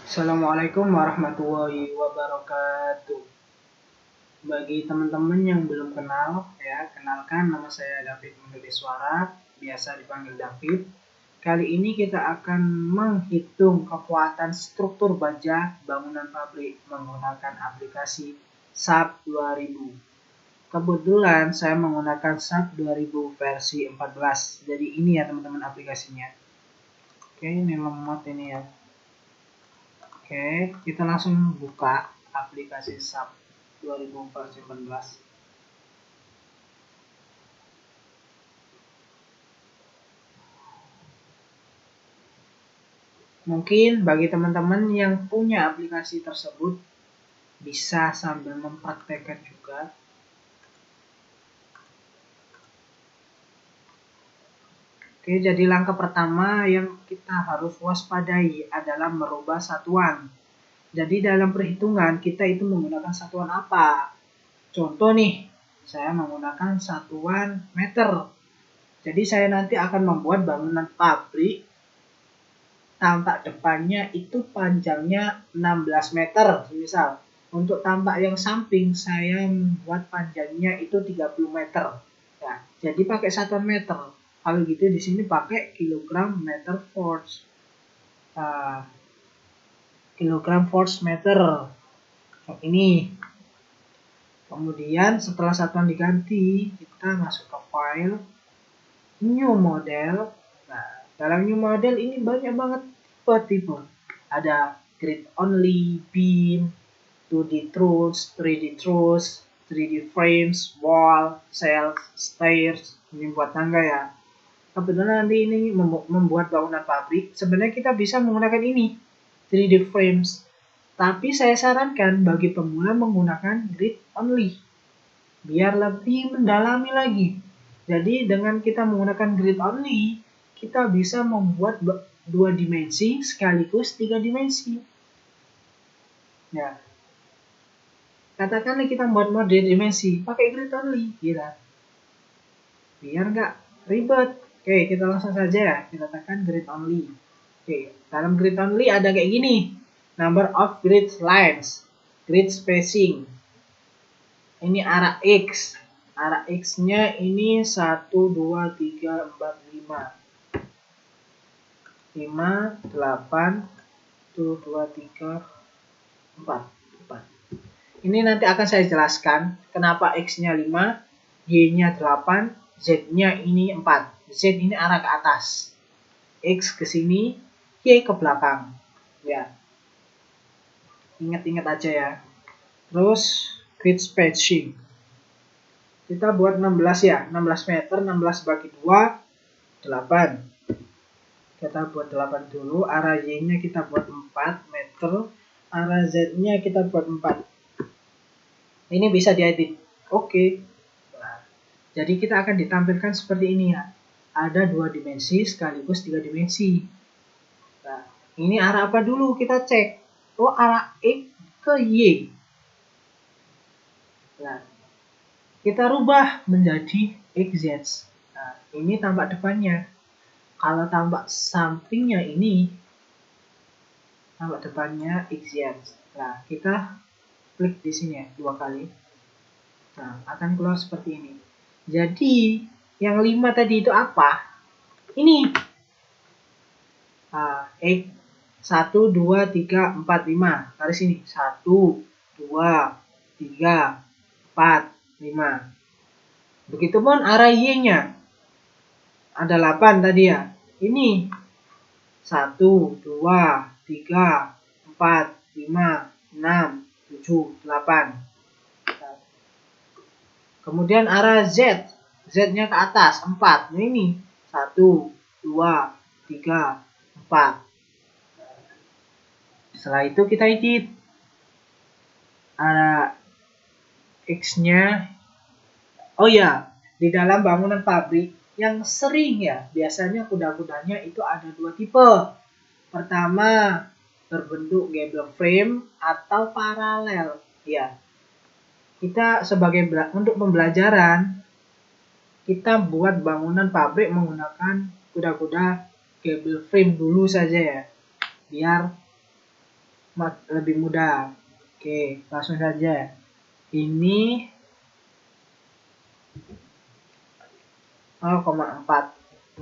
Assalamualaikum warahmatullahi wabarakatuh. Bagi teman-teman yang belum kenal, kenalkan nama saya David Suara, biasa dipanggil David. Kali ini kita akan menghitung kekuatan struktur baja bangunan pabrik menggunakan aplikasi SAP 2000. Kebetulan saya menggunakan SAP 2000 versi 14. Jadi ini ya teman-teman aplikasinya. Oke, ini lemot ini ya. Oke, kita langsung buka aplikasi SAP 2000 versi 14. Mungkin bagi teman-teman yang punya aplikasi tersebut bisa sambil mempraktekkan juga. Oke, jadi langkah pertama yang kita harus waspadai adalah merubah satuan. Jadi dalam perhitungan kita itu menggunakan satuan apa? Contoh nih, saya menggunakan satuan meter. Jadi saya nanti akan membuat bangunan pabrik, tampak depannya itu panjangnya 16 meter misal. Untuk tampak yang samping saya membuat panjangnya itu 30 meter. Ya, jadi pakai satuan meter. Kalau gitu di sini pakai kilogram meter force. Kilogram force meter. Ini. Kemudian setelah satuan diganti, kita masuk ke file new model. Nah, dalam new model ini banyak banget tipe-tipe. Ada grid only, beam, 2D truss, 3D truss, 3D frames, wall, cells, stairs. Ini buat tangga ya. Kebetulan nanti ini membuat bangunan pabrik. Sebenarnya kita bisa menggunakan ini, 3D frames. Tapi saya sarankan bagi pemula menggunakan grid only. Biar lebih mendalami lagi. Jadi dengan kita menggunakan grid only, kita bisa membuat 2 dimensi sekaligus 3 dimensi. Ya. Katakanlah kita membuat model dimensi, pakai grid only, gitu. Biar nggak ribet. Oke, kita langsung saja ya, kita tekan grid only. Oke, dalam grid only ada kayak gini. Number of grid lines, grid spacing. Ini arah X. Arah X-nya ini 1, 2, 3, 4, 5. 5, 8, 1, 2, 3, 4. Ini nanti akan saya jelaskan kenapa X-nya 5, Y-nya 8, Z-nya ini 4. Z ini arah ke atas. X ke sini, Y ke belakang. Ya. Ingat-ingat aja ya. Terus grid spacing. Kita buat 16 ya. 16 meter, 16 bagi 2, 8. Kita buat 8 dulu. Arah Y-nya kita buat 4 meter. Arah Z-nya kita buat 4. Ini bisa diedit. Oke. Nah, jadi kita akan ditampilkan seperti ini ya. Ada 2 dimensi sekaligus 3 dimensi. Nah, ini arah apa dulu? Kita cek. Oh, arah X ke Y. Nah, kita rubah menjadi XZ. Nah, ini tampak depannya. Kalau tampak sampingnya ini, tampak depannya XZ. Nah, kita klik di sini ya, 2 kali. Nah, akan keluar seperti ini. Jadi, yang 5 tadi itu apa? Ini. Nah, X 1, 2, 3, 4, 5. Tarik sini. 1, 2, 3, 4, 5. Begitupun arah Y-nya. Ada 8 tadi ya. Ini 1, 2, 3, 4, 5, 6, 7, 8. Kemudian arah Z. Z-nya ke atas 4. Nah, ini 1, 2, 3, 4. Setelah itu kita edit. Arah X-nya. Oh ya, di dalam bangunan pabrik yang sering ya, biasanya kuda-kudanya itu ada 2 tipe. Pertama, berbentuk gable frame atau paralel. Ya, kita sebagai untuk pembelajaran, kita buat bangunan pabrik menggunakan kuda-kuda gable frame dulu saja ya. Biar lebih mudah. Oke, langsung saja. Ini 0,49.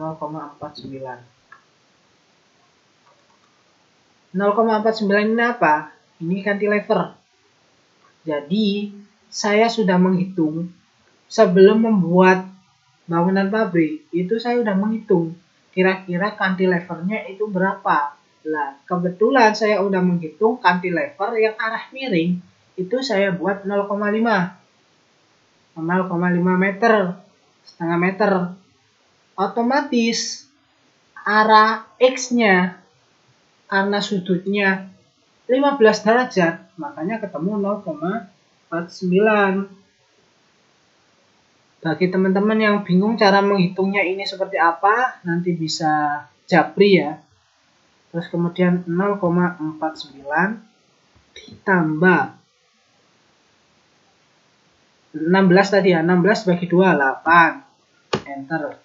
0,49 ini apa? Ini cantilever. Jadi, saya sudah menghitung sebelum membuat bangunan pabrik, itu saya sudah menghitung kira-kira cantilevernya itu berapa. Nah, kebetulan saya udah menghitung cantilever yang arah miring itu saya buat 0,5 meter, setengah meter. Otomatis arah X-nya karena sudutnya 15 derajat, makanya ketemu 0,49. Bagi teman-teman yang bingung cara menghitungnya ini seperti apa, nanti bisa japri ya. Terus kemudian 0,49 ditambah 16 tadi ya, 16 bagi 2, 8. Enter.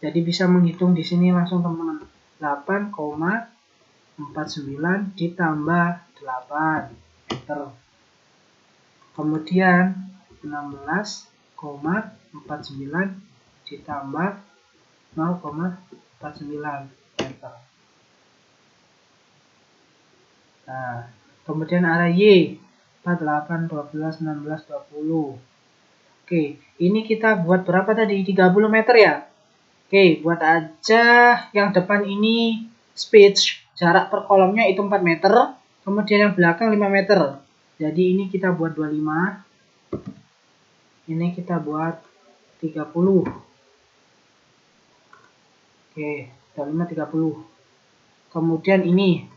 Jadi bisa menghitung di sini langsung teman-teman. 8,49 ditambah 8. Enter. Kemudian 16,49 ditambah 0,49. Enter. Nah, kemudian arah Y 48, 12, 16, 20. Oke, ini kita buat berapa tadi? 30 meter ya? Oke, buat aja yang depan ini speech. Jarak per kolomnya itu 4 meter. Kemudian yang belakang 5 meter. Jadi ini kita buat 25. Ini kita buat 30. Oke, 25, 30. Kemudian ini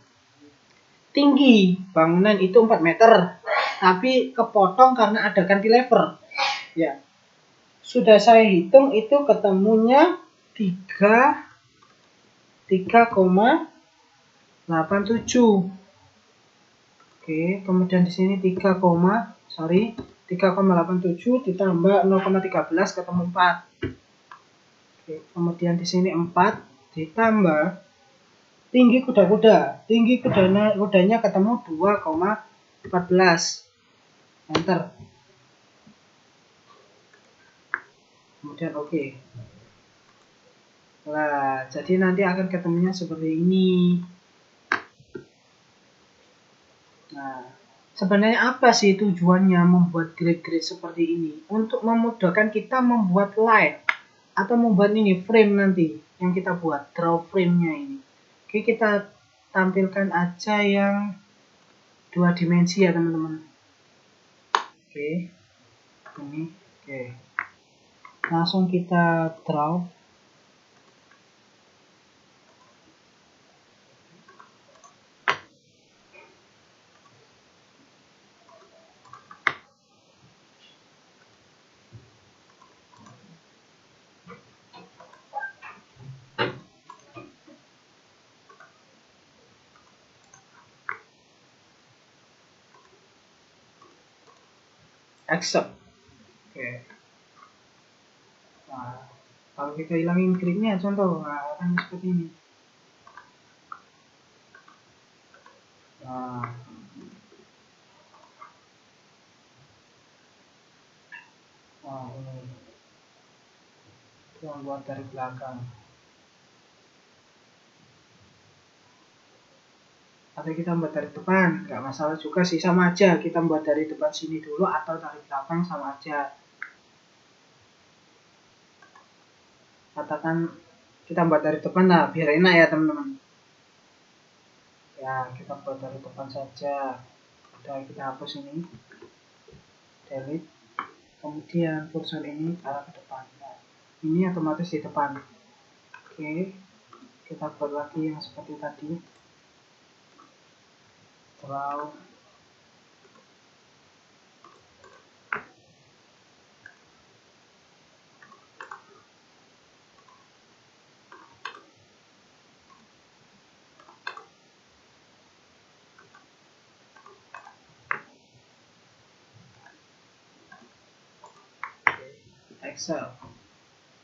tinggi bangunan itu 4 meter. Tapi kepotong karena ada cantilever. Ya. Sudah saya hitung itu ketemunya 3,87. Oke, kemudian di sini 3,87 ditambah 0,13 ketemu 4. Oke, kemudian di sini 4 ditambah tinggi kuda-kuda. Tinggi kudanya ketemu 2,14. Enter. Kemudian oke. Nah, jadi nanti akan ketemunya seperti ini. Nah, sebenarnya apa sih tujuannya membuat grid-grid seperti ini? Untuk memudahkan kita membuat line atau membuat ini frame nanti yang kita buat, draw frame-nya ini. Oke, kita tampilkan aja yang 2 dimensi ya teman-teman. Oke, ini, oke. Langsung kita draw. Accept. Oke. Nah, kalau kita hilangin gridnya contoh, nah, akan seperti ini. Nah, ini yang buat dari belakang. Atau kita buat dari depan, nggak masalah juga sih, sama aja. Kita buat dari depan sini dulu atau dari belakang sama aja. Katakan kita buat dari depan lah, biar enak ya teman-teman. Ya, kita buat dari depan saja. Udah, kita hapus ini, delete. Kemudian kursor ini arah ke depan. Nah, ini otomatis di depan. Oke, kita buat lagi yang seperti tadi. Draw. Excel.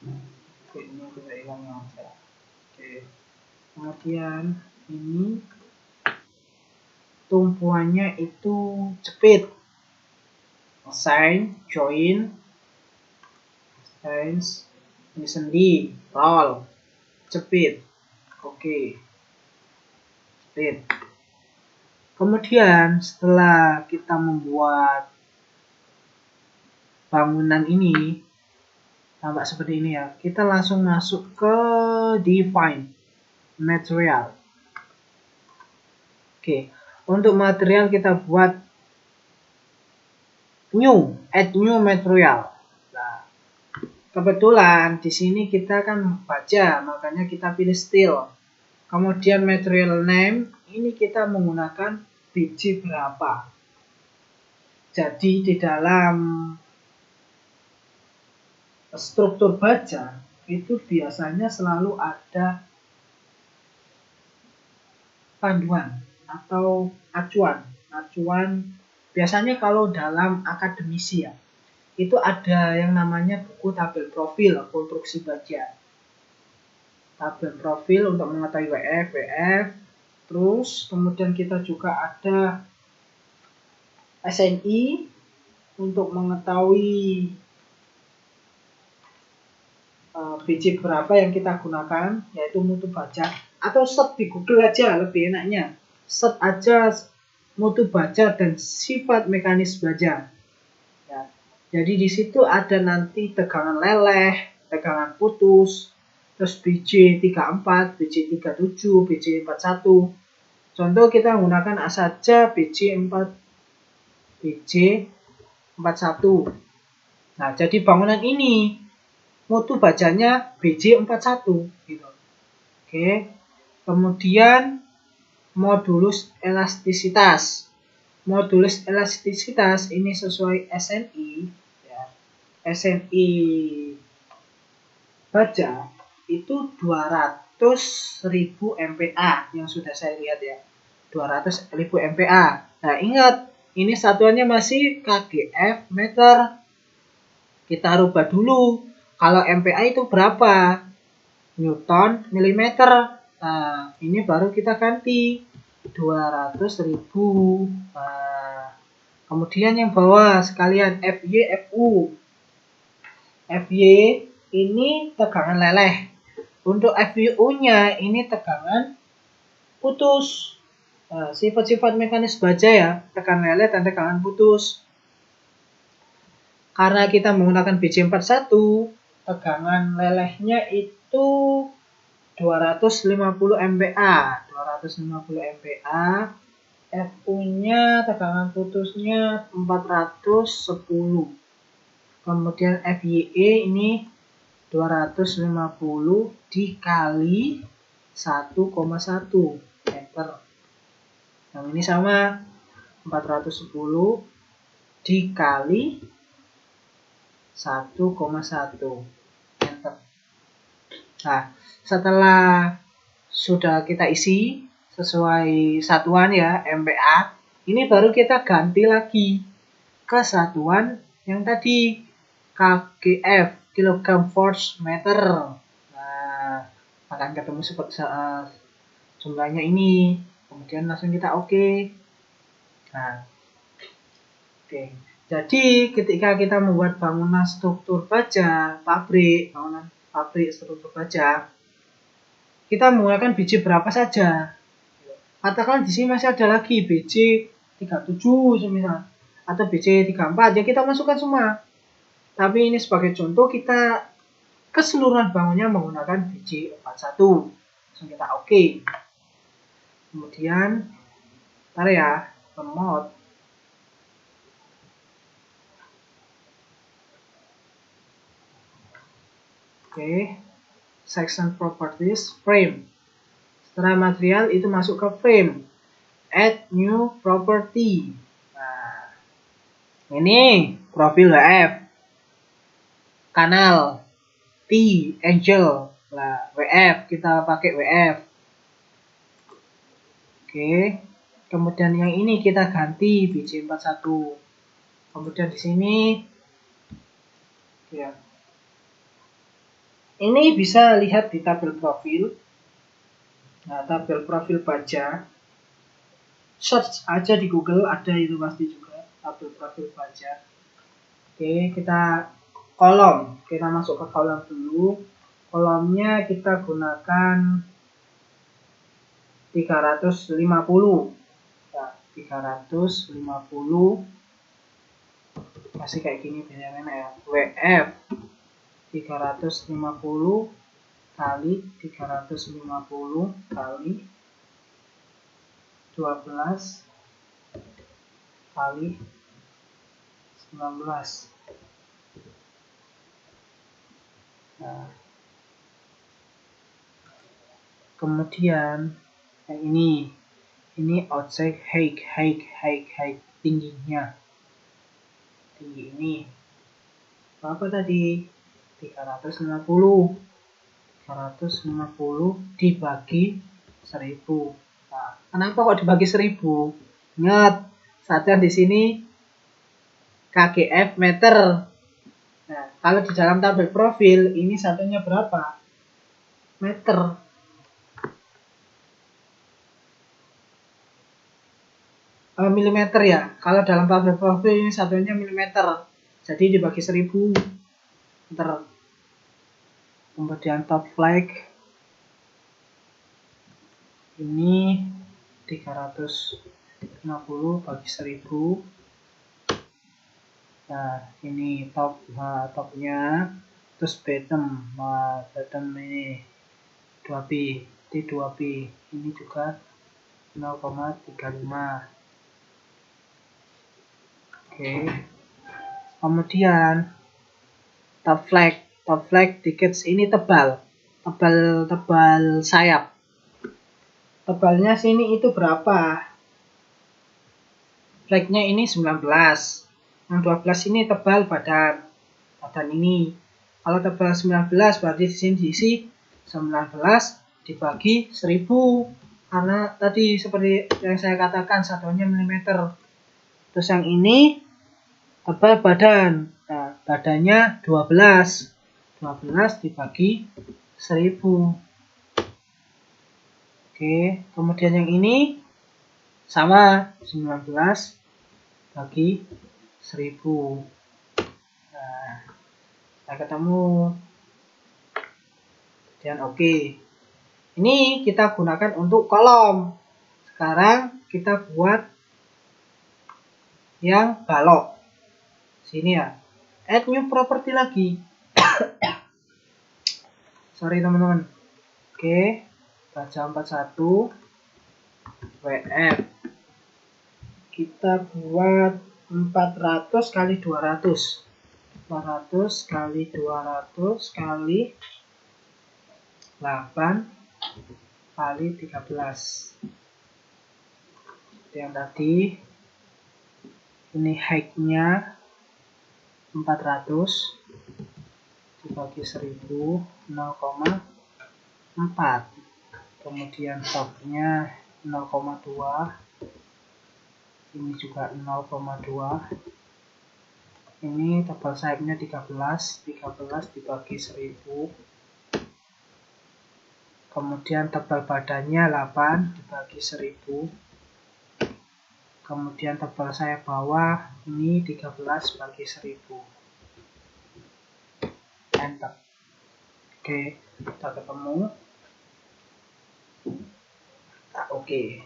Oke, ini kita hilangin aja. Oke, kemudian ini tumpuannya itu jepit. Assign, join, ini sendi, roll, jepit. Oke. Jepit. Kemudian setelah kita membuat bangunan ini tampak seperti ini ya, kita langsung masuk ke define material. Oke, untuk material kita buat add new material. Nah, kebetulan di sini kita kan baja, makanya kita pilih steel. Kemudian material name ini kita menggunakan biji berapa. Jadi di dalam struktur baja itu biasanya selalu ada panduan atau acuan. Biasanya kalau dalam akademisi ya, itu ada yang namanya buku tabel profil konstruksi baja. Tabel profil untuk mengetahui WF, terus kemudian kita juga ada SNI untuk mengetahui biji berapa yang kita gunakan, yaitu mutu baja, atau set di Google aja lebih enaknya. Set aja mutu baja dan sifat mekanis baja. Ya. Jadi di situ ada nanti tegangan leleh, tegangan putus, terus BJ34, BJ37, BJ41. Contoh kita menggunakan A saja BJ41. Nah, jadi bangunan ini mutu bajanya BJ41 gitu. Oke. Kemudian modulus elastisitas. Modulus elastisitas ini sesuai SNI ya. SNI baja itu 200.000 MPa yang sudah saya lihat ya. 200.000 MPa. Nah, ingat ini satuannya masih kgf meter. Kita rubah dulu. Kalau MPa itu berapa? Newton milimeter. Nah, ini baru kita ganti 200.000. Nah, kemudian yang bawah sekalian FY, FU. FY ini tegangan leleh. Untuk FU-nya ini tegangan putus. Nah, sifat-sifat mekanis baja ya, tegangan leleh dan tegangan putus. Karena kita menggunakan BJ41, tegangan lelehnya itu 250 MPa. 250 MPa. FU-nya tegangan putusnya 410. Kemudian FYE ini 250 dikali 1,1 meter. Yang ini sama 410 dikali 1,1 meter. Nah, setelah sudah kita isi sesuai satuan ya, MPa, ini baru kita ganti lagi ke satuan yang tadi, kgf, kilogram force meter. Nah, akan ketemu seperti jumlahnya ini. Kemudian langsung kita oke. Nah, oke. Jadi ketika kita membuat bangunan struktur baja, bangunan pabrik struktur baja, kita menggunakan biji berapa saja. Katakan di sini masih ada lagi biji 37 semisal, atau biji 34, ya kita masukkan semua. Tapi ini sebagai contoh kita keseluruhan bangunnya menggunakan biji 41. Langsung kita oke. Kemudian tarik ya, remote. Oke. Section properties, frame. Setelah material itu masuk ke frame. Add new property. Nah, ini profil WF. Kanal T, angle. Nah, WF, kita pakai WF. Oke. Kemudian yang ini kita ganti BJ41. Kemudian di sini ya. Ini bisa lihat di tabel profil. Nah, tabel profil baja. search aja di Google, ada itu pasti juga tabel profil pajak. Oke, kita kolom. Kita masuk ke kolom dulu. Kolomnya kita gunakan 350. Nah, 350 masih kayak gini biasanya ya. WF 350 kali 350 kali 12 kali 19. Nah, kemudian yang ini outside height tingginya. Tinggi ini apa tadi? 350 dibagi 1000. Nah, kenapa kok dibagi 1000? Ingat, saja di sini KGF meter. Nah, kalau di dalam tabel profil ini satunya berapa? Meter. Milimeter ya. Kalau dalam tabel profil ini satunya milimeter. Jadi dibagi 1000 meter. Kemudian top flag ini 350 bagi 1000. Nah, ini topnya. Terus bottom ini 2B, T2B ini juga 0,35. Oke. Kemudian top flag tickets ini tebal sayap. Tebalnya sini itu berapa? Flagnya ini 19. Yang 12 ini tebal badan ini. Kalau tebal 19 berarti di sini diisi 19 dibagi 1000. Karena tadi seperti yang saya katakan satuannya milimeter. Terus yang ini tebal badan. Nah, badannya 12. 12 dibagi 1000. Oke, kemudian yang ini sama 19 bagi 1000. Nah, saya ketemu. Dan oke. Ini kita gunakan untuk kolom. Sekarang kita buat yang balok. Sini ya. Add new property lagi. Sorry teman-teman. Oke. Baca 41 WF. Kita buat 400 kali 200. 400 kali 200 kali 8 kali 13. Yang tadi ini height-nya 400 dibagi 1000 0,4. Kemudian top-nya 0,2. Ini juga 0,2. Ini tebal sayapnya 13 dibagi 1000. Kemudian tebal badannya 8 dibagi 1000. Kemudian tebal sayap bawah ini 13 bagi 1000. Enter. Oke, kita ketemu. Nah, oke,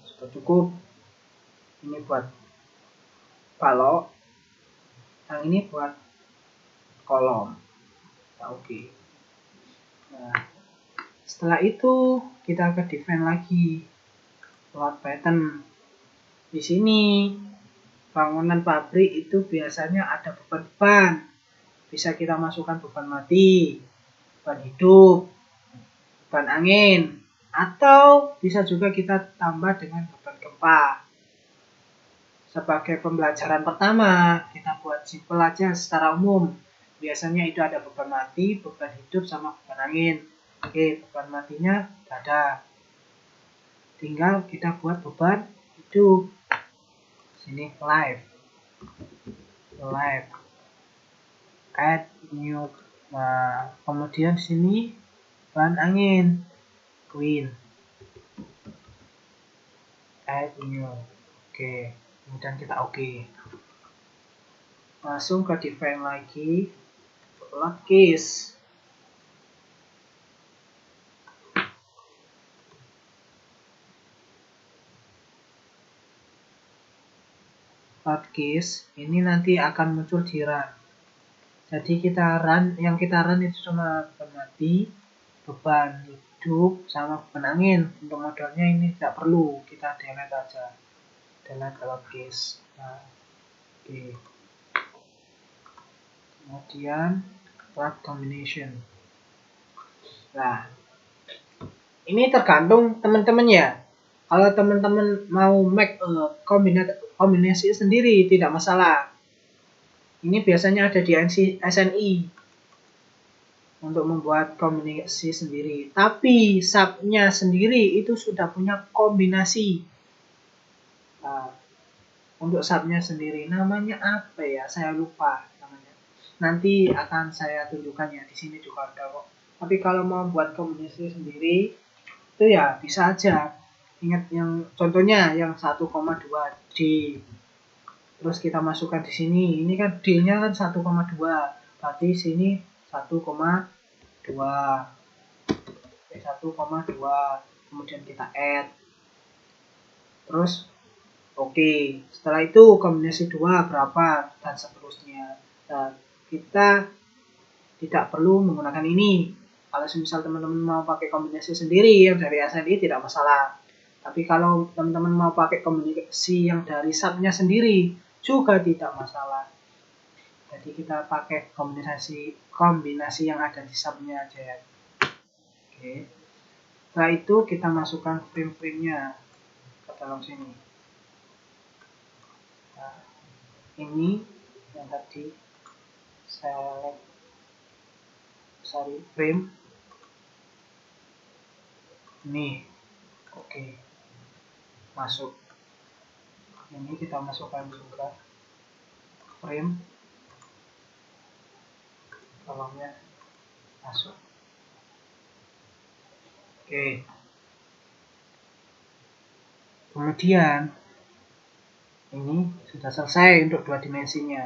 sudah cukup. Ini buat balok. Yang ini buat kolom. Nah, oke. Nah, setelah itu kita ke define lagi. Load pattern. Di sini bangunan pabrik itu biasanya ada beban-beban. Bisa kita masukkan beban mati, beban hidup, beban angin, atau bisa juga kita tambah dengan beban gempa. Sebagai pembelajaran pertama, kita buat simpel aja secara umum. Biasanya itu ada beban mati, beban hidup, sama beban angin. Oke, beban matinya ada. Tinggal kita buat beban hidup. Sini live. Add new. Nah, kemudian sini bahan angin, Queen. add new. Oke, kemudian kita oke. Langsung ke define lagi, load case. Load case ini nanti akan muncul di run. Jadi yang kita run itu cuma mati, beban hidup, sama beban angin. Untuk modalnya ini tidak perlu, kita delete aja. Delete load case. Nah, oke. Kemudian load combination. Nah, ini tergantung teman-teman ya. Kalau teman-teman mau make kombinasi sendiri tidak masalah. Ini biasanya ada di SNI untuk membuat kombinasi sendiri. Tapi subnya sendiri itu sudah punya kombinasi. Nah, untuk subnya sendiri namanya apa ya? Saya lupa namanya. Nanti akan saya tunjukkan ya, di sini juga ada kok. Tapi kalau mau buat kombinasi sendiri itu ya bisa aja. Ingat yang contohnya yang 1,2 D. Terus kita masukkan di sini. Ini kan D-nya kan 1,2. Berarti sini 1,2. 1,2. Kemudian kita add. Terus oke. Setelah itu kombinasi 2 berapa dan seterusnya. Nah, kita tidak perlu menggunakan ini. Kalau misal teman-teman mau pakai kombinasi sendiri yang dari SNI tidak masalah. Tapi kalau teman-teman mau pakai kombinasi yang dari subnya sendiri juga tidak masalah. Jadi kita pakai kombinasi yang ada di subnya aja ya. Oke. Setelah itu kita masukkan frame-frame-nya ke dalam sini. Nah, ini yang tadi select frame. Nih, oke. Masuk. Ini kita masukkan juga frame, kolomnya masuk. Oke. Kemudian ini sudah selesai untuk 2 dimensinya.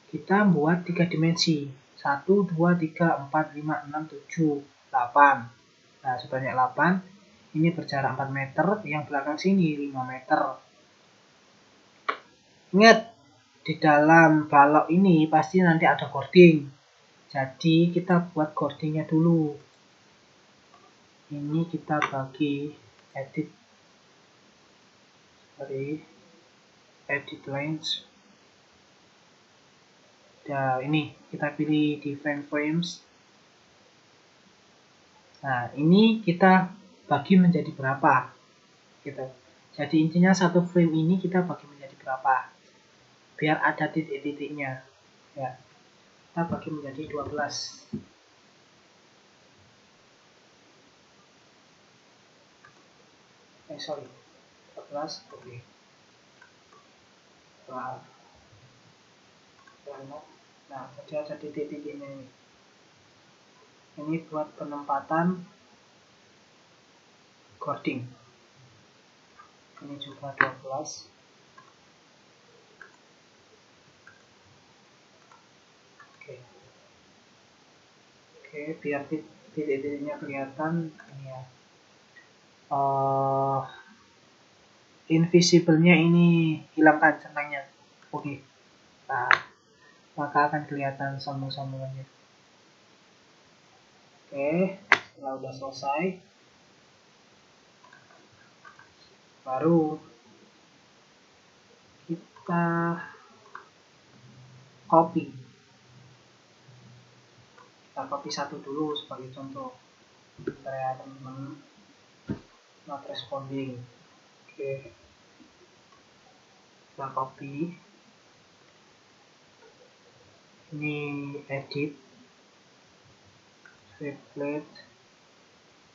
Kita buat 3 dimensi. 1, 2, 3, 4, 5, 6, 7, 8. Nah, sebanyak 8. Ini berjarak 4 meter, yang belakang sini 5 meter. Ingat, di dalam balok ini pasti nanti ada cording. Jadi kita buat cordingnya dulu. Ini kita bagi edit lines. Nah, ini kita pilih define frames. Nah, ini kita bagi menjadi berapa gitu. Jadi intinya satu frame ini kita bagi menjadi berapa biar ada titik-titiknya ya. Kita bagi menjadi 12. Sorry, 12. Oke. Nah, jadi ada titik-titiknya ini. Ini buat penempatan cording. Ini juga 12. Oke, biar titik-titiknya kelihatan ini ya. Invisible-nya ini hilangkan centangnya. Oke. Nah, maka akan kelihatan sambung-sambungannya. Oke, setelah udah selesai, baru kita copy. Kita copy satu dulu sebagai contoh. Supaya teman-teman not responding. Oke. Kita copy. Ini edit. Template.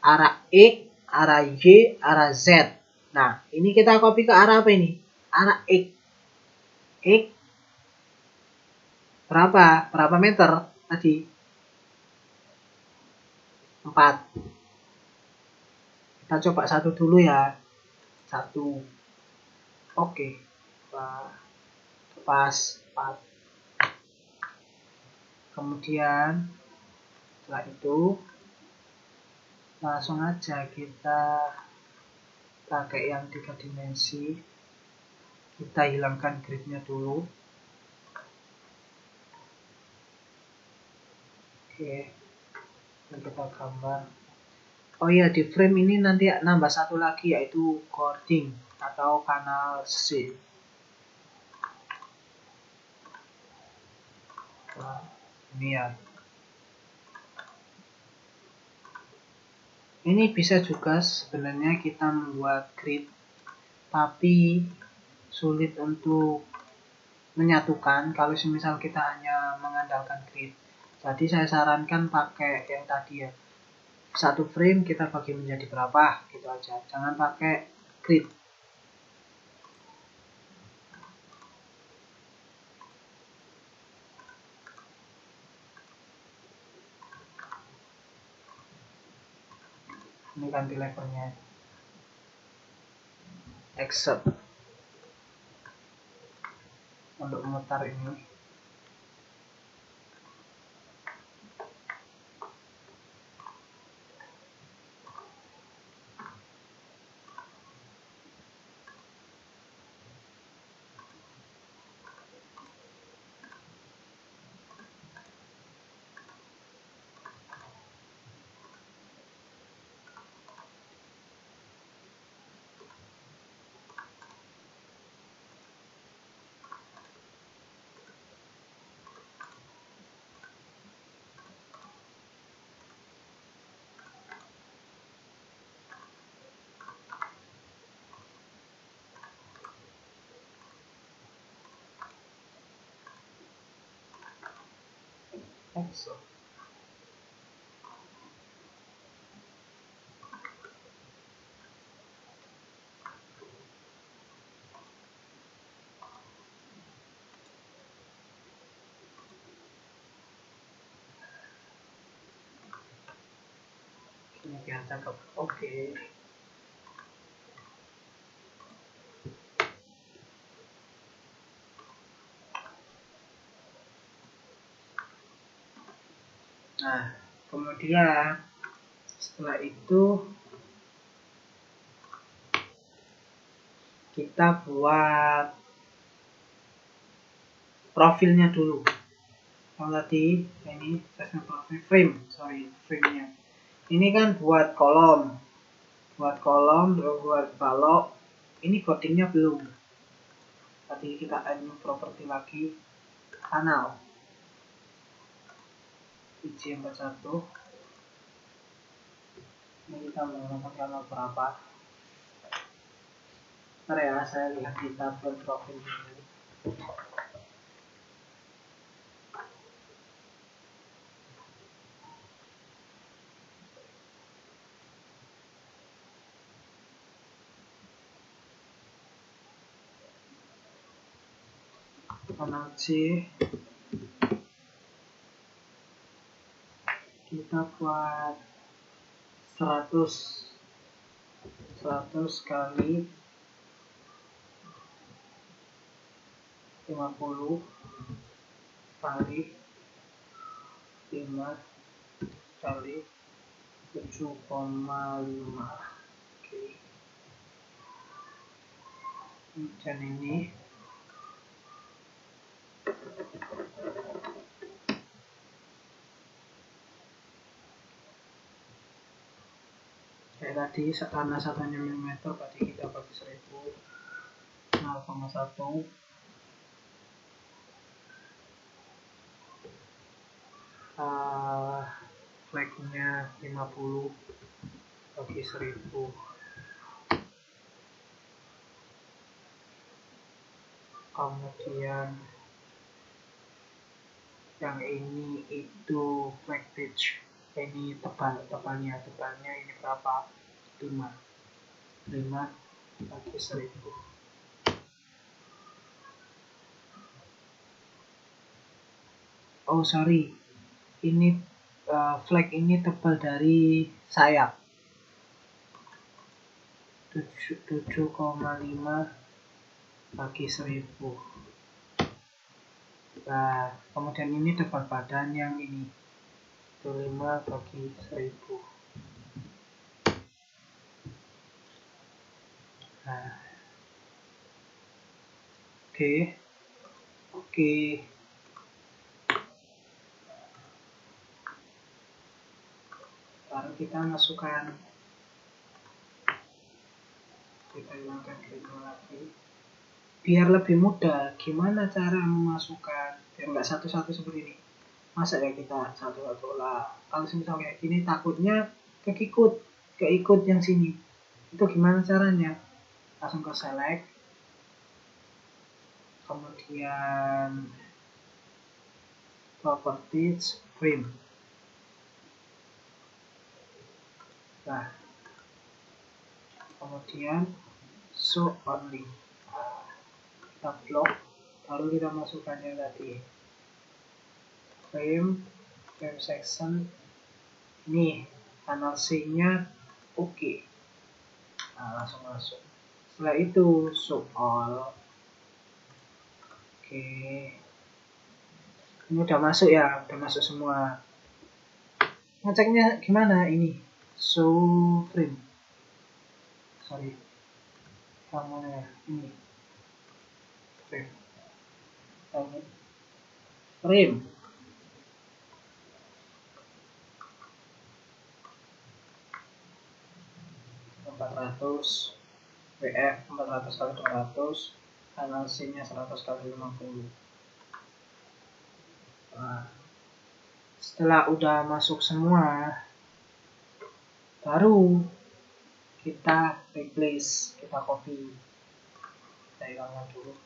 Arah X, arah Y, arah Z. Nah, ini kita copy ke arah apa ini? Arah X. X berapa meter tadi? 4. Kita coba satu dulu ya. 1. Oke, pas 4. Kemudian setelah itu langsung aja kita pakai yang 3 dimensi. Kita hilangkan gridnya dulu. Oke, ini kita gambar. Oh iya, di frame ini nanti nambah satu lagi, yaitu coding atau kanal C. Nah, ini ya. Ini bisa juga sebenarnya kita membuat grid, tapi sulit untuk menyatukan kalau misal kita hanya mengandalkan grid. Jadi saya sarankan pakai yang tadi ya, satu frame kita bagi menjadi berapa gitu aja, jangan pakai grid. Ini ganti levelnya, accept untuk memutar ini. Accept. Ini biar cakep. Oke. Nah, kemudian setelah itu kita buat profilnya dulu. Yang tadi ini profil frame-nya. Ini kan buat kolom, terus buat balok. Ini codingnya belum. Tadi kita add new property lagi, kanal IJ41. Ini kita menggunakan kanal berapa? Ntar ya, saya lihat di tabel profil dulu. Kanal C kita buat 100 kali 50 kali 5 kali 7,5. Oke. Dan ini kayak tadi karena satunya milimeter, berarti kita bagi 1000, 0,1. Flagnya 50 bagi 1000. Kemudian yang ini itu flag pitch, ini tebalnya ini berapa? 5 bagi 1000. Oh sorry, ini flag ini tebal dari sayap 7,5 bagi 1000. Nah, kemudian ini tebal badan yang ini 5 bagi 1000. Nah, oke. Baru kita masukkan, kita hilangkan gridnya lagi biar lebih mudah. Gimana cara memasukkan biar nggak satu-satu seperti ini? Masa ya kita satu-satu lah? Kalau misalnya kayak gini takutnya keikut yang sini. Itu gimana caranya? Langsung ke select, kemudian properties, frame. Nah, kemudian show only. Kita blok, baru kita masukkan yang tadi frame section. Ini panel C nya oke. Nah, langsung masuk. Setelah itu show all. Oke, ini udah masuk ya, udah masuk semua. Ngeceknya gimana ini? Show frame. Sorry, yang mana ya? Ini frame. Frame. WF 400 kali 200, panel C nya 100 kali 50. Nah, setelah udah masuk semua, baru kita replace, kita copy. Kita hilangkan dulu.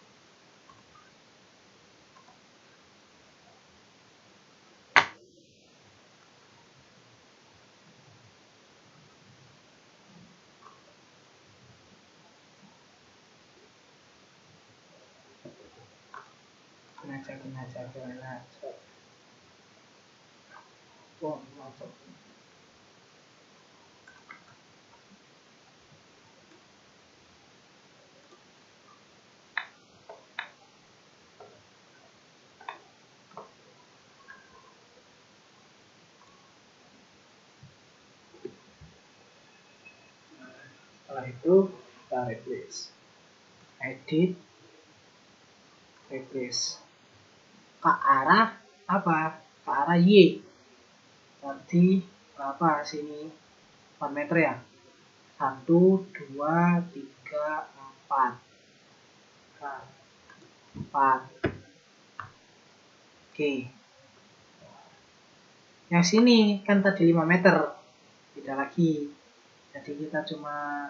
Aja. Oh, masuk. Setelah itu kita replace, edit, replace ke arah apa? Ke arah Y. Berarti berapa sini? 4 meter ya? 1, 2, 3, 4. 4. Oke. Yang sini kan tadi 5 meter. Tidak lagi. Jadi kita cuma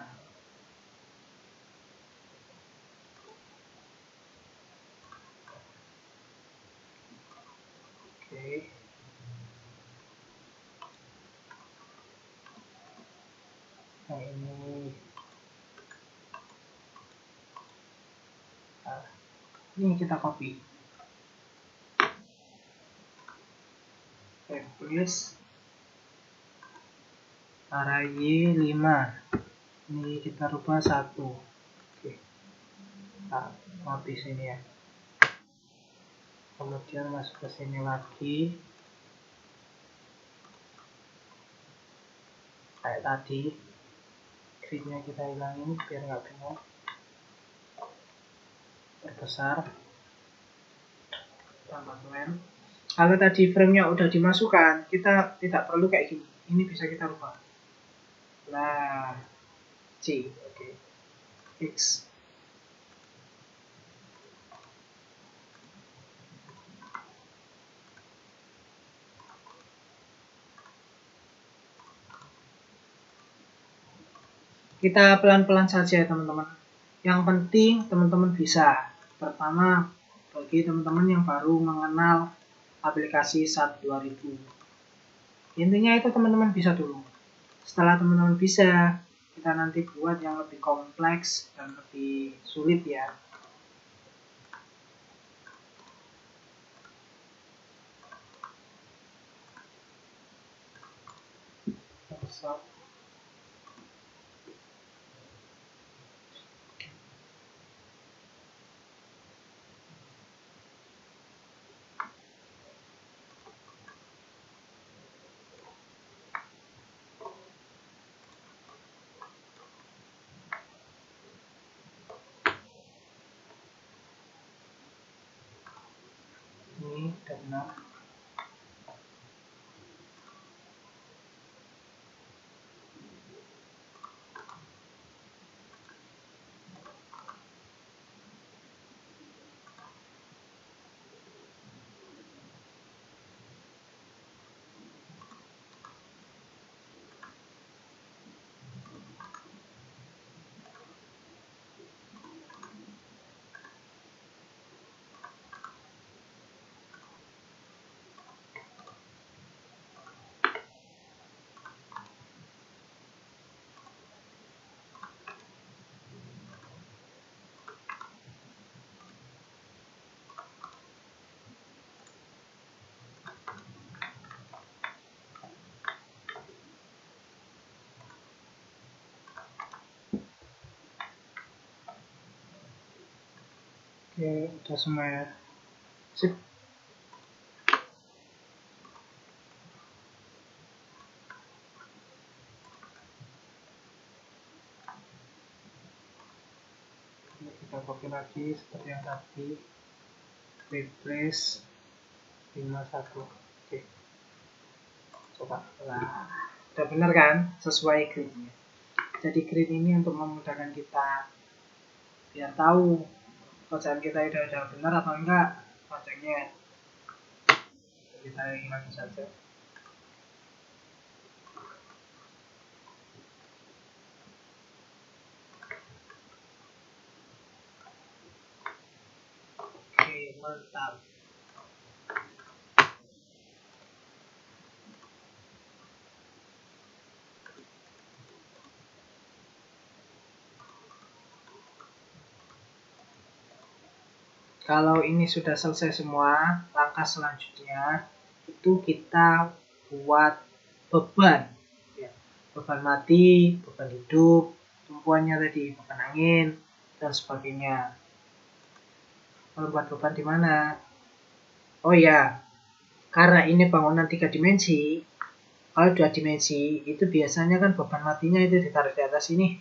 oke. Nah, ini kita copy. Replace arah Y5. Ini kita rubah 1. Oke. Nah, habis ini ya. Kemudian masuk ke sini lagi. Kayak tadi. Gridnya kita hilangin biar nggak bingung. Perbesar. Tambah blend. Kalau tadi frame-nya udah dimasukkan, kita tidak perlu kayak gini. Ini bisa kita rubah. Nah, C, oke. X. Kita pelan-pelan saja ya teman-teman. Yang penting teman-teman bisa. Pertama, bagi teman-teman yang baru mengenal aplikasi SAP 2000. Intinya itu teman-teman bisa dulu. Setelah teman-teman bisa, kita nanti buat yang lebih kompleks dan lebih sulit ya. benar. Oke, udah semua ya. Sip. Kita copy lagi seperti yang tadi, refresh 51. Oke, coba. Nah, udah benar kan, sesuai gridnya. Jadi grid ini untuk memudahkan kita biar tahu kerjaan kita udah benar atau enggak projectnya. Kita lagi saja. Oke, mantap. Kalau ini sudah selesai semua, langkah selanjutnya itu kita buat beban. Ya, beban mati, beban hidup, tumpuannya tadi, beban angin, dan sebagainya. Kalau buat beban di mana? Oh ya, karena ini bangunan 3 dimensi, kalau 2 dimensi itu biasanya kan beban matinya itu ditaruh di atas ini.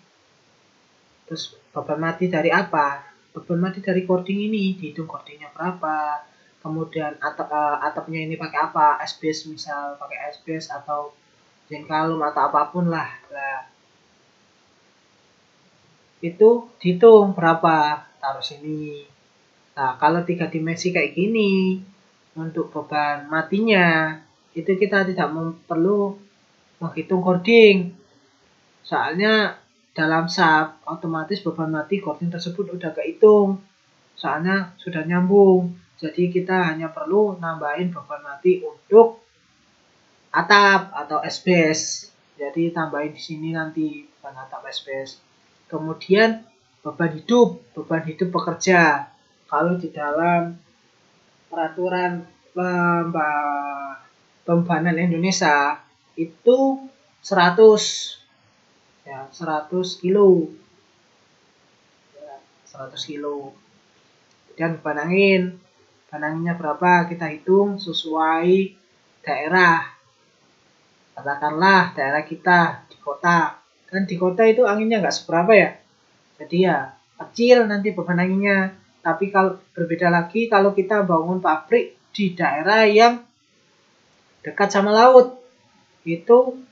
Terus beban mati dari apa? Beban mati dari cording ini, dihitung cordingnya berapa, kemudian atapnya ini pakai apa, SBS misal pakai SBS atau zinc-kalum atau apapun lah. Nah, itu dihitung berapa, taruh sini. Nah, kalau 3 dimensi kayak gini, untuk beban matinya itu kita tidak perlu menghitung cording. Soalnya dalam SAP otomatis beban mati cording tersebut udah kehitung, soalnya sudah nyambung. Jadi kita hanya perlu nambahin beban mati untuk atap atau SBS. Jadi tambahin di sini nanti beban atap SBS. Kemudian beban hidup pekerja. Kalau di dalam peraturan pembebanan Indonesia itu 100 ya, 100 kilo ya, 100 kilo. Dan beban anginnya berapa kita hitung sesuai daerah. Katakanlah daerah kita di kota, kan di kota itu anginnya nggak seberapa ya, jadi ya kecil nanti beban anginnya. Tapi kalau berbeda lagi kalau kita bangun pabrik di daerah yang dekat sama laut, itu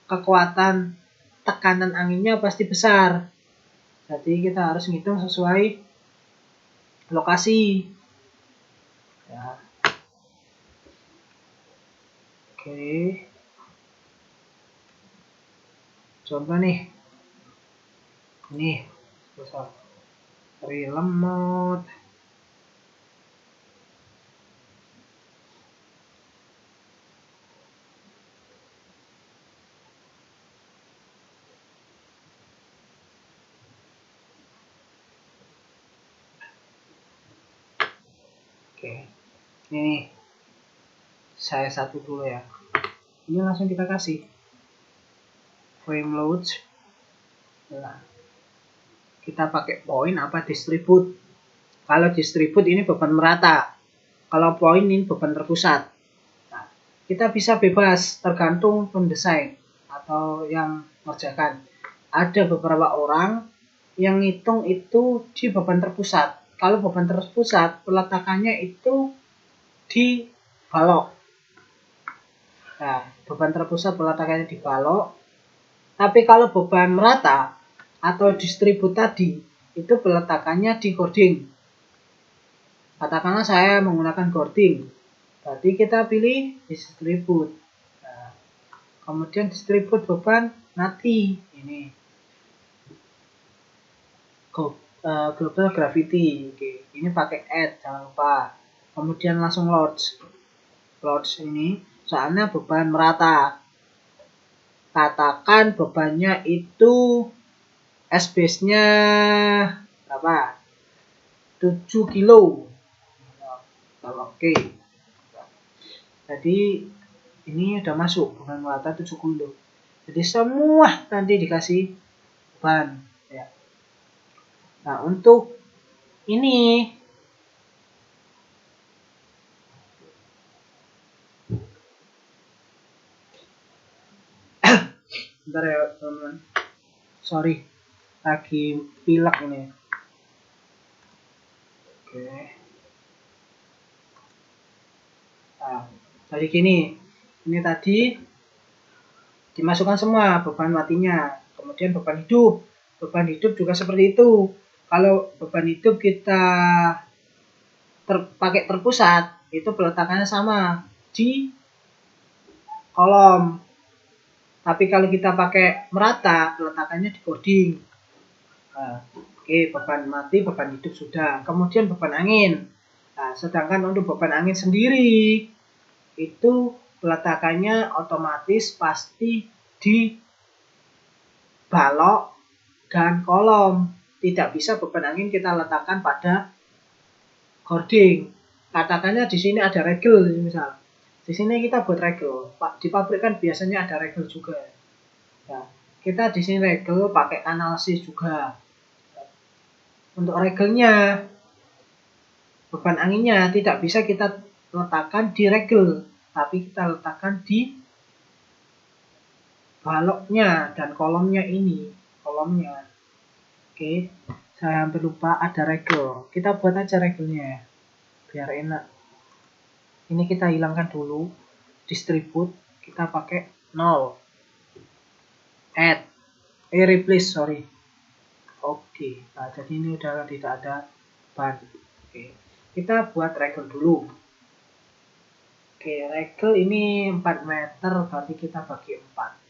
kekuatan tekanan anginnya pasti besar. Jadi kita harus ngitung sesuai lokasi. Ya. Oke. Contoh nih. Nih, besar. Remote. Oke, ini saya satu dulu ya. Ini langsung kita kasih frame load. Nah, kita pakai point apa distribute. Kalau distribute ini beban merata. Kalau point ini beban terpusat. Nah, kita bisa bebas tergantung pendesain atau yang mengerjakan. Ada beberapa orang yang ngitung itu di beban terpusat. Kalau beban terpusat peletakannya itu di balok. Nah, beban terpusat peletakannya di balok. Tapi kalau beban merata atau distribut tadi, itu peletakannya di cording. Katakanlah saya menggunakan cording, berarti kita pilih distribut. Nah, kemudian distribut beban nanti ini global gravity. Oke, ini pakai add, jangan lupa. Kemudian langsung loads ini soalnya beban merata. Katakan bebannya itu S base-nya berapa? 7 kilo. Oke. Jadi ini udah masuk beban merata 7 kilo. Jadi semua nanti dikasih beban ya. Nah, untuk ini bentar ya teman-teman. Sorry, lagi pilek ini. Oke. Nah, jadi gini. Ini tadi dimasukkan semua beban matinya. Kemudian beban hidup. Beban hidup juga seperti itu. Kalau beban hidup kita pakai terpusat, itu peletakannya sama di kolom. Tapi kalau kita pakai merata, peletakannya di cording. Nah, oke, beban mati, beban hidup sudah. Kemudian beban angin. Nah, sedangkan untuk beban angin sendiri, itu peletakannya otomatis pasti di balok dan kolom. Tidak bisa beban angin kita letakkan pada cording. Katakannya di sini ada regel misal. Di sini kita buat regel. Di pabrik kan biasanya ada regel juga. Ya, kita di sini regel pakai analisis juga. Untuk regelnya, beban anginnya tidak bisa kita letakkan di regel, tapi kita letakkan di baloknya dan kolomnya ini. Kolomnya. Oke, saya hampir lupa ada regel. Kita buat aja regelnya biar enak. Ini kita hilangkan dulu. Distribute kita pakai 0. Add. Replace, sorry. Oke, nah jadi ini udah tidak ada ban. Oke, kita buat regel dulu. Oke, regel ini 4 meter, berarti kita bagi 4.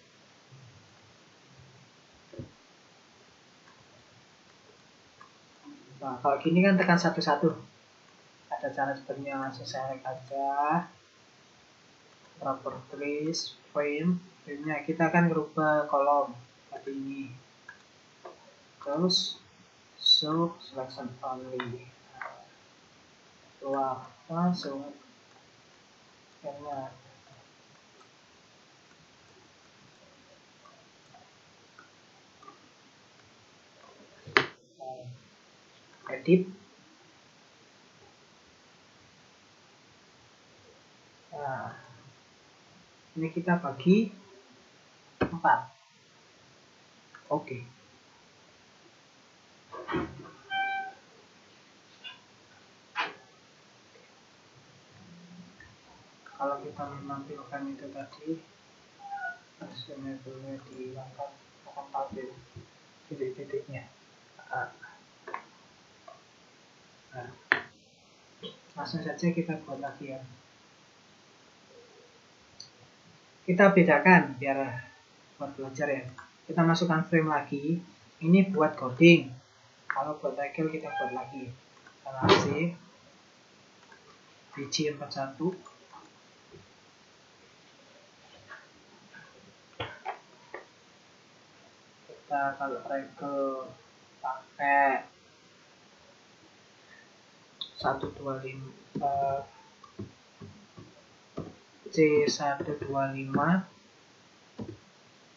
Nah, kalau gini kan tekan satu-satu. Ada cara sebenarnya, langsung select aja. Properties, frame-nya kita akan merubah kolom seperti ini. Terus show selection only. Keluar langsung karena edit. Nah, ini kita bagi 4. Oke. Kalau kita menampilkan itu tadi, hasilnya boleh dihilangkan, akan tampil titik-titiknya. Nah, langsung saja kita buat lagi ya. Kita bedakan biar buat belajar ya. Kita masukkan frame lagi. Ini buat coding. Kalau buat regel kita buat lagi. Analisis BG41. Kita kalau regel pakai 125 C125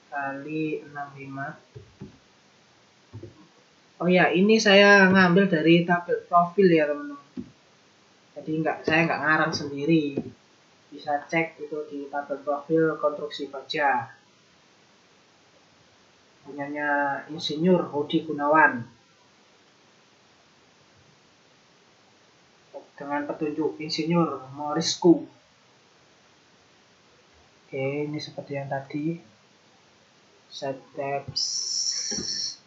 kali 65. Oh ya, ini saya ngambil dari tabel profil ya teman-teman. Jadi saya nggak ngarang sendiri. Bisa cek itu di tabel profil konstruksi baja. Punyanya Insinyur Hodi Gunawan. Dengan petunjuk Insinyur Morisku. Oke, ini seperti yang tadi. Set depth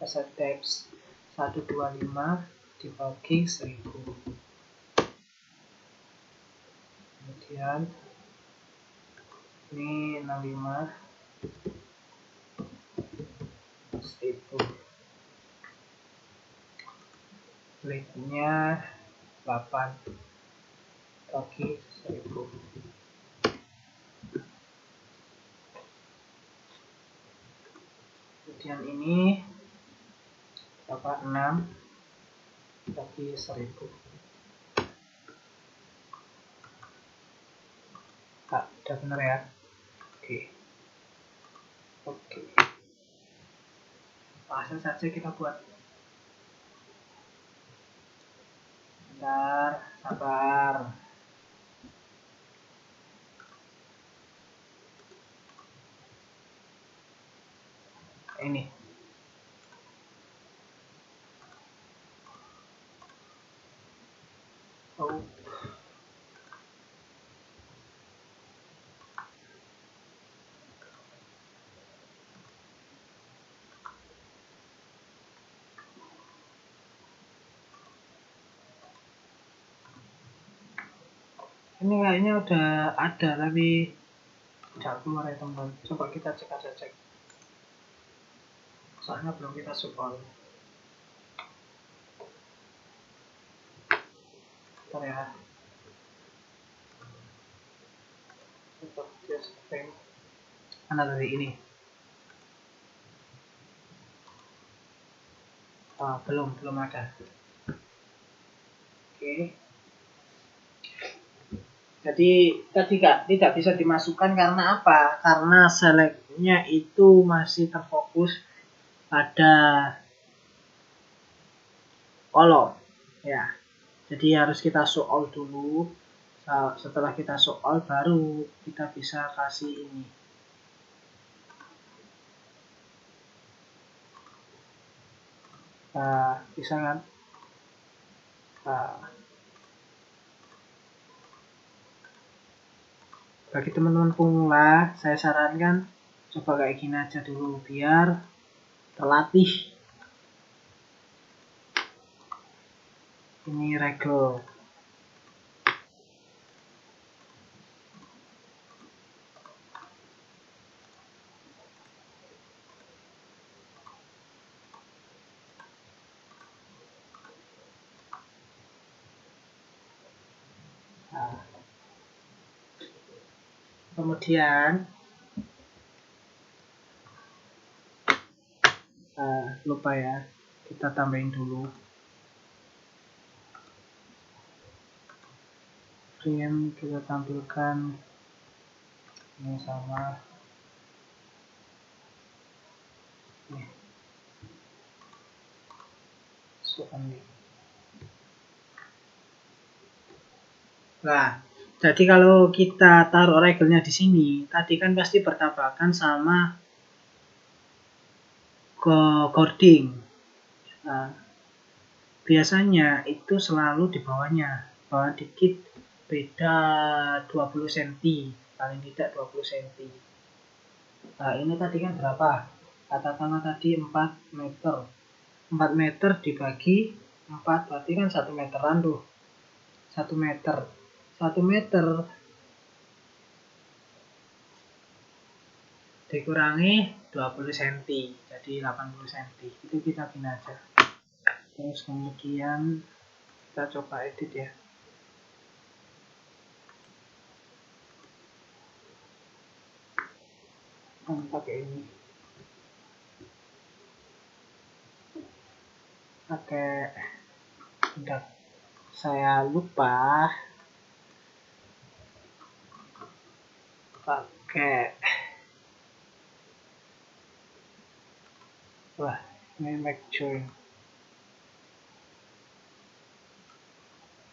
125 dibagi 1000. Kemudian ini 65 1000. Leadnya 8 bagi 1000. Kemudian ini berapa? 6 bagi 1000. Udah bener ya? Oke. Langsung saja kita buat. Bentar, sabar. Ini. Oh. Ini kayaknya udah ada tapi udah keluar ya teman. Coba kita cek. Soalnya belum kita support. Bentar ya. Coba dia spam. Mana tadi ini? Belum ada. Oke. Jadi tidak bisa dimasukkan karena apa? Karena selectnya itu masih terfokus pada kolom ya. Jadi harus kita show all dulu. Setelah kita show all baru kita bisa kasih ini. Bisa kan? Bagi teman-teman pemula, saya sarankan coba kayak gini aja dulu biar terlatih. Ini regel. Kemudian lupa ya, kita tambahin dulu frame, kita tampilkan ini sama nih. Nah, jadi kalau kita taruh regelnya di sini, tadi kan pasti bertabrakan sama ke coding. Nah, biasanya itu selalu di bawahnya, bawah dikit beda 20 cm, paling tidak 20 cm. Nah, ini tadi kan berapa? Katakanlah tadi 4 meter. 4 meter dibagi 4 berarti kan 1 meteran tuh. 1 meter. 1 meter dikurangi 20 cm, jadi 80 cm. Itu kita bikin aja. Terus kemudian kita coba edit ya. Pakai ini. Bentar, saya lupa pakai. Wah, ini make join.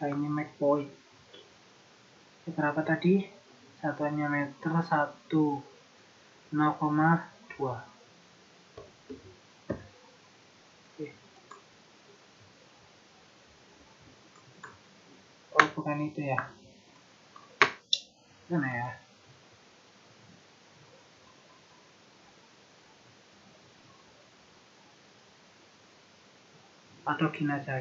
Ini make point. Berapa tadi? Satuannya meter, 0,2. Oh, bukan itu ya. Mana ya? atau gini aja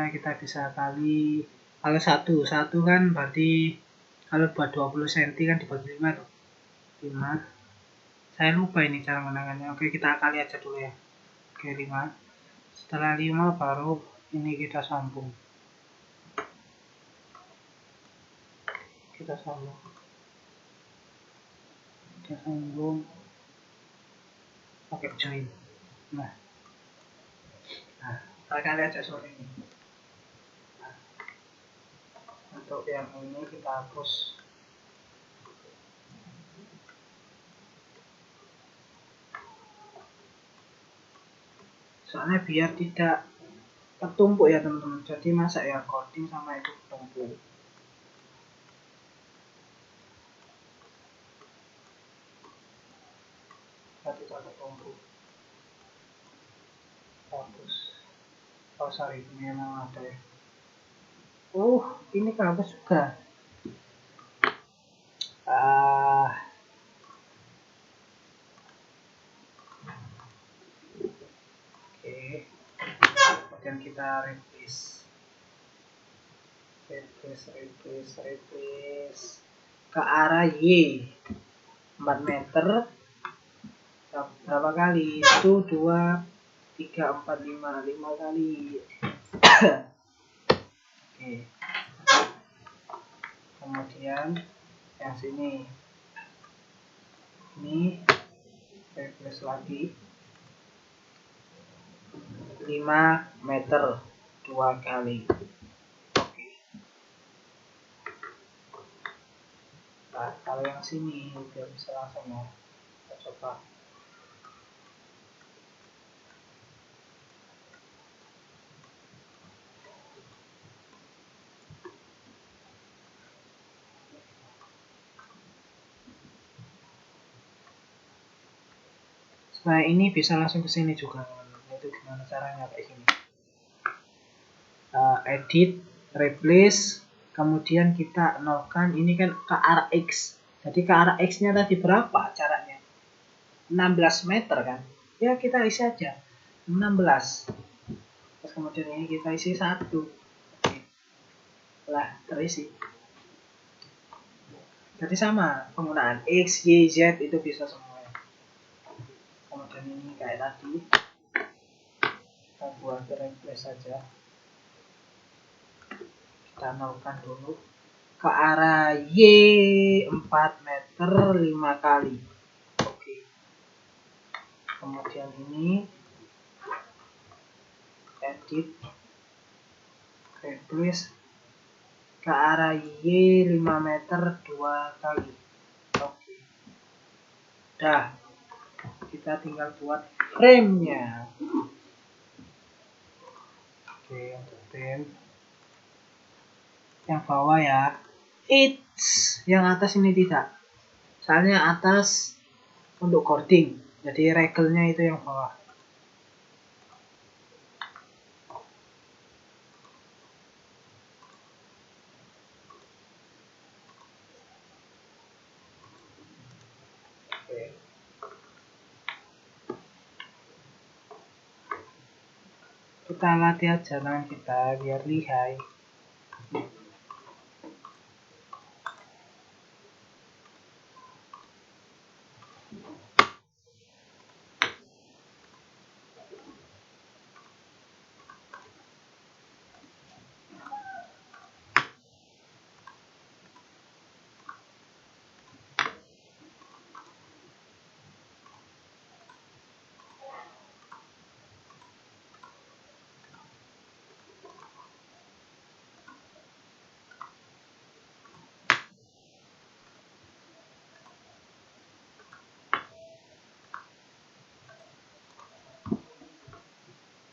kita bisa kali satu kan berarti kalau buat 20 cm kan dibagi 5 tuh 5. Saya lupa ini cara menangkannya. Oke, kita kali aja dulu ya. Oke, 5. Setelah 5 baru ini kita sambung. Kita sambung pakai join. Nah, kita kali aja soal ini. Nah, untuk yang ini kita hapus. Soalnya biar tidak tertumpuk ya teman-teman. Jadi masa ya coding sama itu tertumpuk. Tidak tertumpuk. Hapus. Oh sorry, ini memang ada ya. Ini kehapus juga. Oke. Kemudian kita replace ke arah Y 4 meter berapa kali? 1, 2, 3, 4, 5 kali. Oke. Kemudian yang sini ini replace lagi 5 meter 2 kali. Oke. Nah, kalau yang sini biar bisa langsung ya. Kita coba. Nah, ini bisa langsung ke sini juga. Itu gimana caranya kayak gini. Edit, replace, kemudian kita nolkan ini kan ke arah X. Jadi ke arah X-nya tadi berapa caranya? 16 meter kan? Ya kita isi aja 16. Terus kemudian ini kita isi 1. Oke. Lah terisi. Jadi sama penggunaan X, Y, Z itu bisa semua. Kemudian ini kayak tadi kita buat replace saja. Kita nolkan dulu ke arah Y 4 meter 5 kali. Oke. Kemudian ini edit, replace ke arah Y 5 meter 2 kali. Oke. Dah. Kita tinggal buat frame-nya. Oke, untuk frame yang bawah ya. Yang atas ini tidak. Soalnya atas untuk cording. Jadi regelnya itu yang bawah. Oke. Kita latih aja tangan kita biar lihai.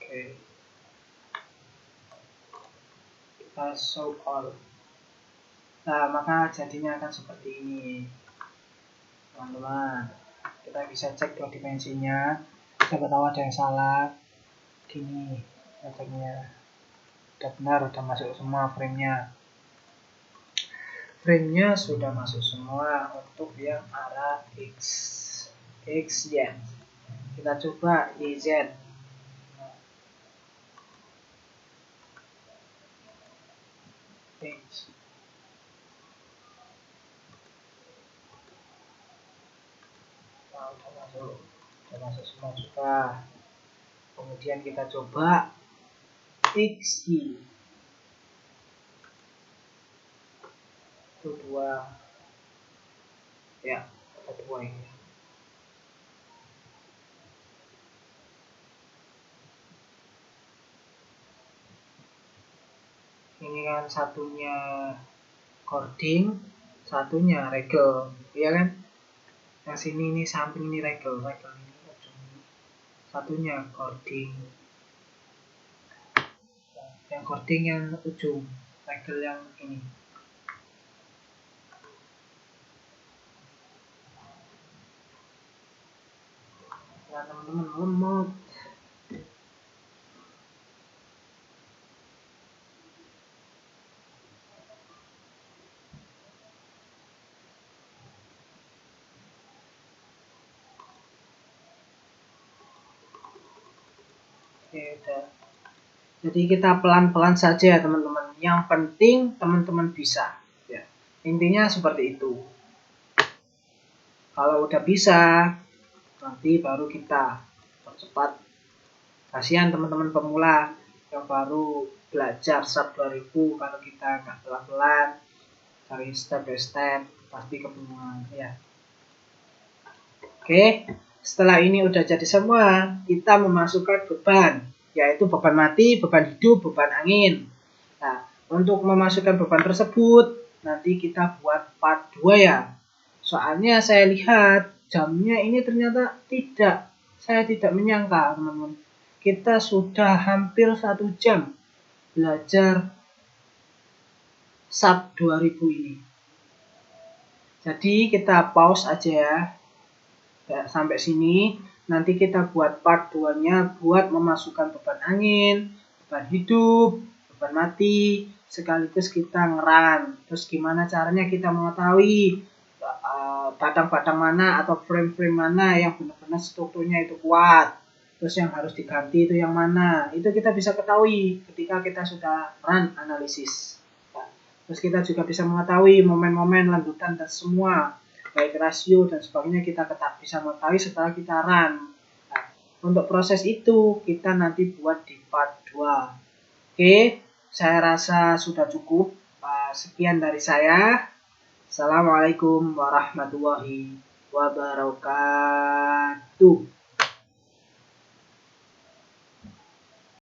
Oke. Kita show all. Nah, maka jadinya akan seperti ini. Teman-teman, kita bisa cek dua dimensinya. Siapa tahu ada yang salah. Gini, ceknya. Udah benar, udah masuk semua frame-nya. Frame-nya sudah masuk semua untuk yang arah X, Y. Kita coba YZ. semua sudah. Kemudian kita coba XY itu 2 ya, ada 2 ini. Ini kan satunya cording, satunya regel, ya kan? Yang sini ini samping ini regel ini ujung, satunya cording. Yang cording yang ujung, regel yang ini. Ya teman-teman, lemot. Oke, udah. Jadi kita pelan-pelan saja teman-teman. Yang penting teman-teman bisa. Ya. Intinya seperti itu. Kalau udah bisa, nanti baru kita percepat. Kasihan teman-teman pemula yang baru belajar SAP 2000, kalau kita nggak pelan-pelan, cari step by step, pasti kebingungan ya. Oke, setelah ini udah jadi semua, kita memasukkan beban, yaitu beban mati, beban hidup, beban angin. Nah, untuk memasukkan beban tersebut, nanti kita buat part 2 ya. Soalnya saya lihat jamnya ini ternyata saya tidak menyangka teman-teman. Kita sudah hampir 1 jam belajar SAP 2000 ini. Jadi kita pause aja ya sampai sini. Nanti kita buat part 2-nya buat memasukkan beban angin, beban hidup, beban mati, sekaligus kita ngeran. Terus gimana caranya kita mengetahui batang-batang mana atau frame-frame mana yang benar-benar strukturnya itu kuat. Terus yang harus diganti itu yang mana. Itu kita bisa ketahui ketika kita sudah run analisis. Terus kita juga bisa mengetahui momen-momen lanjutan dan semua, baik rasio dan sebagainya, kita tetap bisa mengetahui setelah kita run. Nah, untuk proses itu kita nanti buat di part 2. Oke, saya rasa sudah cukup. Sekian dari saya. Assalamualaikum warahmatullahi wabarakatuh.